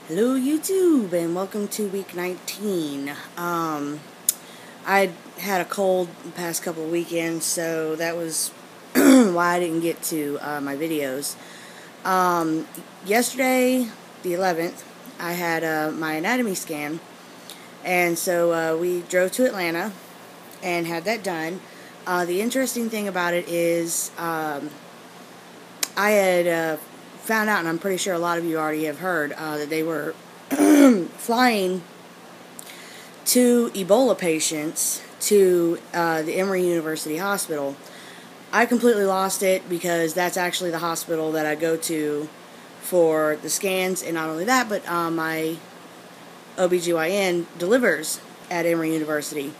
Hello YouTube and welcome to week 19. I had a cold the past couple of weekends, so that was why I didn't get to my videos. Yesterday, the 11th, I had my anatomy scan, and so we drove to Atlanta and had that done. The interesting thing about it is I had found out, and I'm pretty sure a lot of you already have heard, that they were flying two Ebola patients to the Emory University Hospital. I completely lost it because that's actually the hospital that I go to for the scans, and not only that, but my OBGYN delivers at Emory University.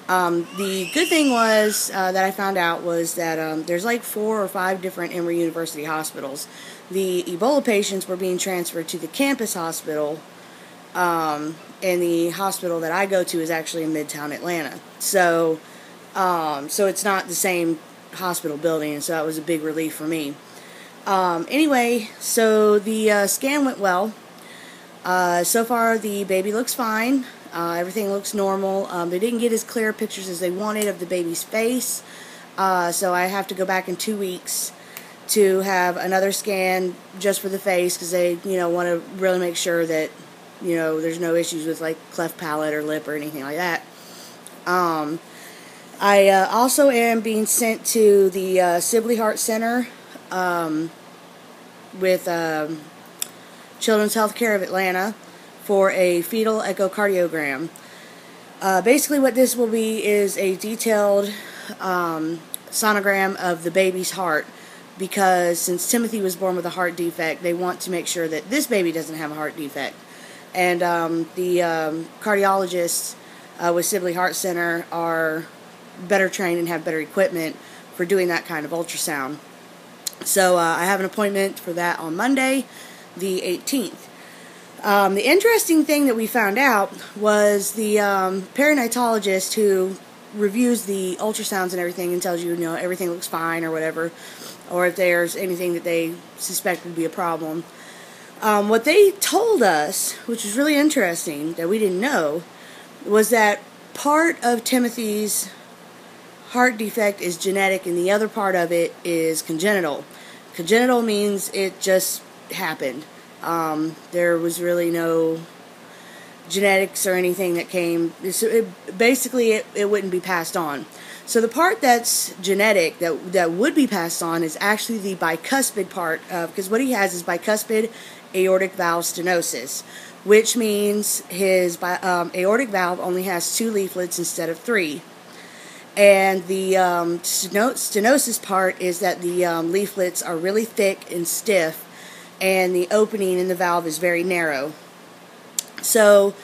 The good thing was that I found out was that there's like 4 or 5 different Emory University hospitals. The Ebola patients were being transferred to the campus hospital, and the hospital that I go to is actually in Midtown Atlanta. So it's not the same hospital building, and so that was a big relief for me. Anyway, so the scan went well. So far, the baby looks fine. Everything looks normal. They didn't get as clear pictures as they wanted of the baby's face, so I have to go back in 2 weeks to have another scan just for the face, because they, want to really make sure that, there's no issues with like cleft palate or lip or anything like that. I also am being sent to the Sibley Heart Center with Children's Healthcare of Atlanta for a fetal echocardiogram. Basically what this will be is a detailed sonogram of the baby's heart, because since Timothy was born with a heart defect, they want to make sure that this baby doesn't have a heart defect. And the cardiologists with Sibley Heart Center are better trained and have better equipment for doing that kind of ultrasound. So I have an appointment for that on Monday, the 18th. The interesting thing that we found out was the perinatologist who reviews the ultrasounds and everything and tells you, everything looks fine or whatever, or if there's anything that they suspect would be a problem. What they told us, which was really interesting, that we didn't know, was that part of Timothy's heart defect is genetic and the other part of it is congenital. Congenital means it just happened. There was really no genetics or anything that came. Basically, it wouldn't be passed on. So the part that's genetic that would be passed on is actually the bicuspid part, because what he has is bicuspid aortic valve stenosis, which means his aortic valve only has 2 leaflets instead of 3. And the stenosis part is that the leaflets are really thick and stiff, and the opening in the valve is very narrow. So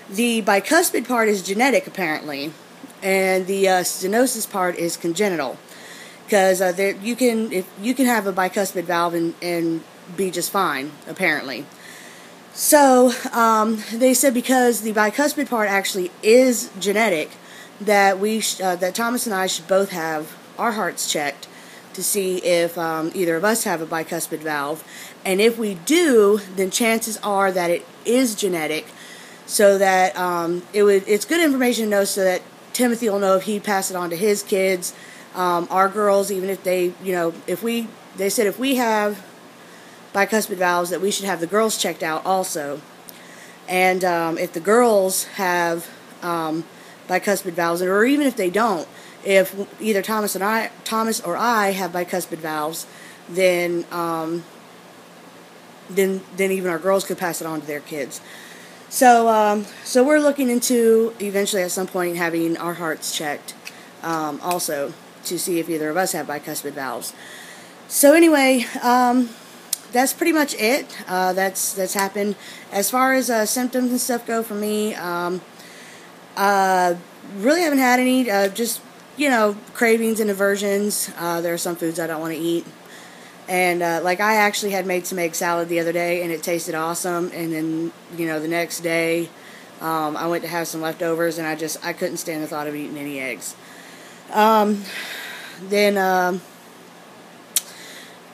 the bicuspid part is genetic, apparently, and the stenosis part is congenital, because you can have a bicuspid valve and be just fine, apparently. So they said because the bicuspid part actually is genetic, that that Thomas and I should both have our hearts checked to see if either of us have a bicuspid valve, and if we do, then chances are that it is genetic, so that it's good information to know, so that Timothy will know if he pass it on to his kids. Our girls, even if they, they said if we have bicuspid valves, that we should have the girls checked out also, and if the girls have bicuspid valves, or even if they don't, if either Thomas or I have bicuspid valves, then even our girls could pass it on to their kids. So we're looking into eventually at some point having our hearts checked also, to see if either of us have bicuspid valves. So anyway, that's pretty much it. That's happened. As far as symptoms and stuff go for me, really haven't had any, just, cravings and aversions. There are some foods I don't want to eat. And, like, I actually had made some egg salad the other day, and it tasted awesome. And then, the next day, I went to have some leftovers, and I couldn't stand the thought of eating any eggs. Then,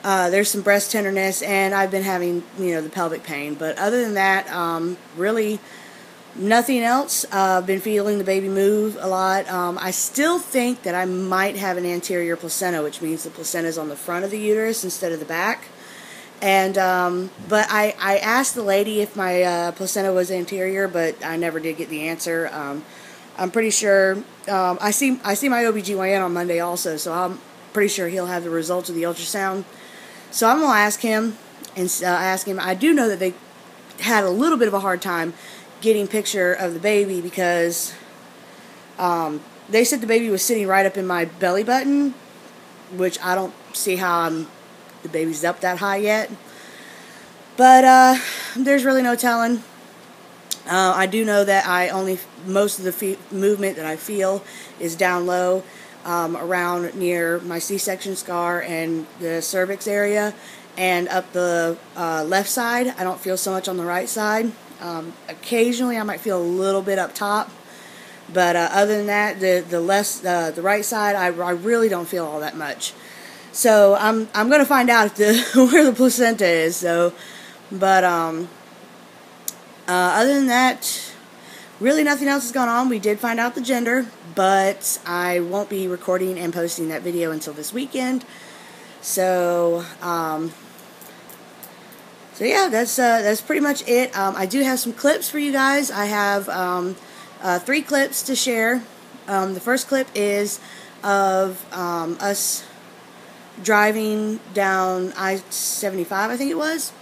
There's some breast tenderness, and I've been having, the pelvic pain. But other than that, really nothing else. I've been feeling the baby move a lot. I still think that I might have an anterior placenta, which means the placenta is on the front of the uterus instead of the back. And but I asked the lady if my placenta was anterior, but I never did get the answer. I'm pretty sure. I see my OBGYN on Monday also, so I'm pretty sure he'll have the results of the ultrasound. So I'm gonna ask him and ask him. I do know that they had a little bit of a hard time getting picture of the baby because they said the baby was sitting right up in my belly button, which I don't see how the baby's up that high yet. But there's really no telling. I do know that most of the movement that I feel is down low, around near my C-section scar and the cervix area, and up the left side. I don't feel so much on the right side. Occasionally I might feel a little bit up top, but other than that, the right side, I really don't feel all that much. So I'm going to find out where the placenta is. So, but other than that, really nothing else has gone on. We did find out the gender, but I won't be recording and posting that video until this weekend. So, so yeah, that's pretty much it. I do have some clips for you guys. I have 3 clips to share. The first clip is of us driving down I-75, I think it was.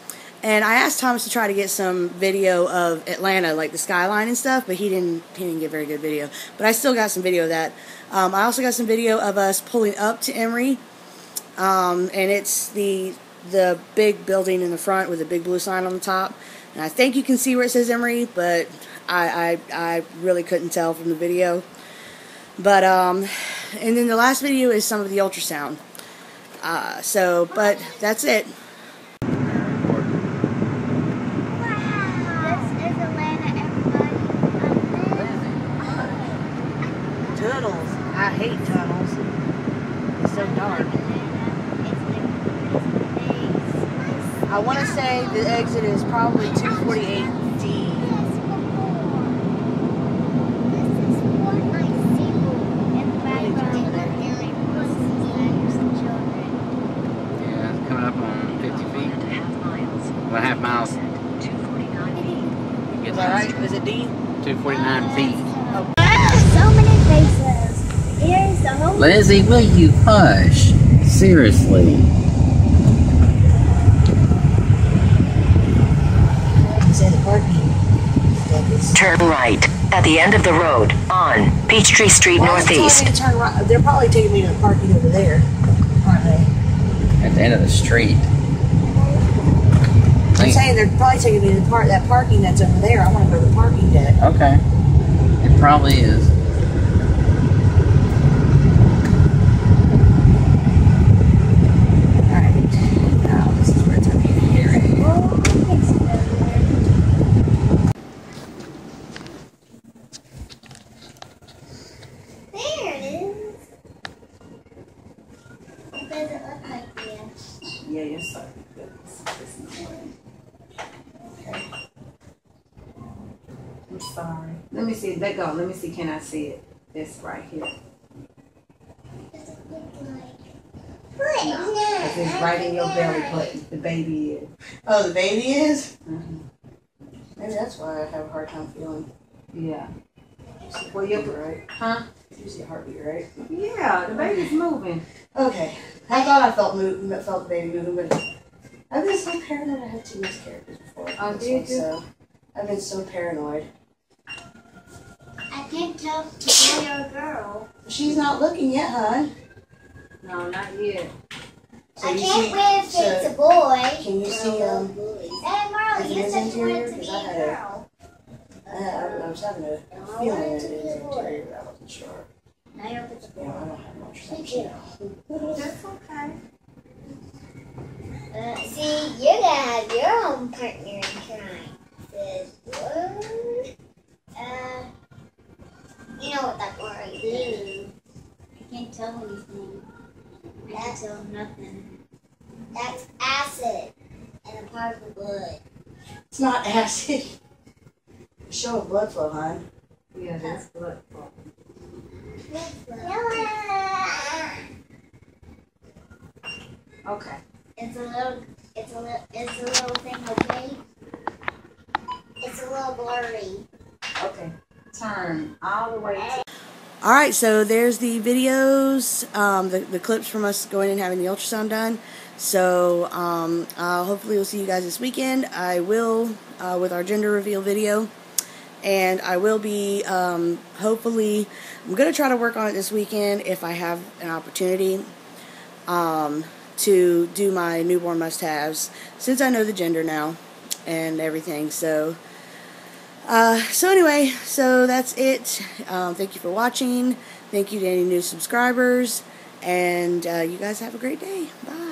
And I asked Thomas to try to get some video of Atlanta, like the skyline and stuff, but he didn't get very good video. But I still got some video of that. I also got some video of us pulling up to Emory, and it's the big building in the front with a big blue sign on the top. And I think you can see where it says Emory, but I really couldn't tell from the video. But and then the last video is some of the ultrasound. But that's it. Tunnels. I hate tunnels. It's so dark. I want to say the exit is probably 248D. Yeah, it's coming up on 50 feet. 1.5 miles. Is that right? Is it D? 249 feet. Oh. So many places. Here's the whole. Lizzie, will you hush? Seriously. Turn right at the end of the road on Peachtree Street Northeast. Turn right? They're probably taking me to the parking over there, aren't they? At the end of the street. I'm saying they're probably taking me to that parking that's over there. I want to go to the parking deck. Okay. It probably is. Alright. Now this is where it's up here. There it is. It doesn't look like this. Yeah, yes, sir. This morning. Okay. I'm sorry. Let me see. Let go. Let me see. Can I see it? This right here. Does it look like? No. Because it's right in your belly button. The baby is. Oh, the baby is? Mm-hmm. Maybe that's why I have a hard time feeling. Yeah. Well, you're right. Huh? It's usually a heartbeat, right? Yeah, the baby's moving. Okay. I thought I felt the baby moving, but I've been so paranoid. I had 2 miscarriages before. Oh, did you? So I've been so paranoid. I can't tell if it's a boy or a girl. She's not looking yet, hon. No, not yet. So I can't wait if it's a boy. Can you see Hey, Marley, you said you wanted to be a girl. I was having a feeling that it was interior, but I wasn't sure. I hope it's a boy. Yeah, I don't have much. Thank you. That's okay. See, you're gonna have your own partner in crime. Says what? You know what that word is? I can't tell anything. I can't tell nothing. That It's not acid. Show of blood flow, hon. Yeah, that's blood flow. Okay. It's a little thing, okay? It's a little blurry. Okay. Turn all the way to... Alright, so there's the videos, the clips from us going and having the ultrasound done. So, hopefully we'll see you guys this weekend. I will, with our gender reveal video. And I will be, hopefully, I'm going to try to work on it this weekend if I have an opportunity, to do my newborn must-haves, since I know the gender now and everything. So anyway, so that's it. Thank you for watching. Thank you to any new subscribers. And you guys have a great day. Bye.